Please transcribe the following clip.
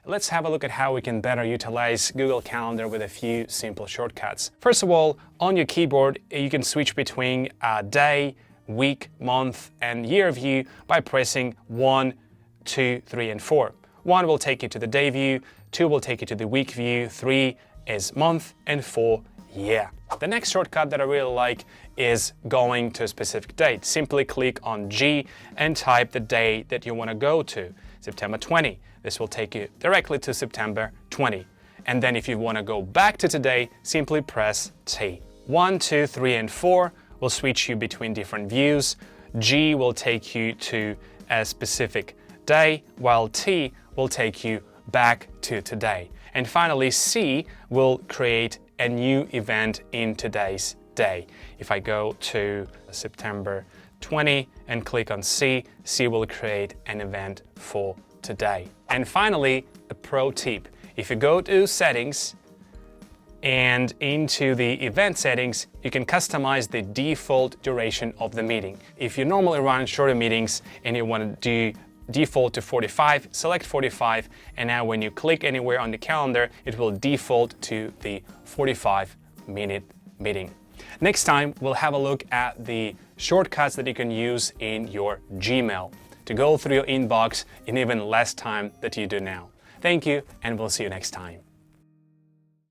let's have a look at how we can better utilize Google Calendar with a few simple shortcuts. First of all, on your keyboard, you can switch between day, week, month, and year view by pressing 1, 2, 3, and 4. 1 will take you to the day view, 2 will take you to the week view, 3 is month, and 4 year. The next shortcut that I really like is going to a specific date. Simply click on G and type the day that you want to go to. September 20. This will take you directly to September 20. And then if you want to go back to today, simply press T. 1, 2, 3, and 4 will switch you between different views. G will take you to a specific day, while T will take you back to today. And finally, C will create a new event in today's day. If I go to September 20 and click on C, C will create an event for today. And finally, a pro tip. If you go to Settings and into the event settings, you can customize the default duration of the meeting. If you normally run shorter meetings and you want to do default to 45, select 45, and now when you click anywhere on the calendar, it will default to the 45-minute meeting. Next time, we'll have a look at the shortcuts that you can use in your Gmail to go through your inbox in even less time than you do now. Thank you, and we'll see you next time.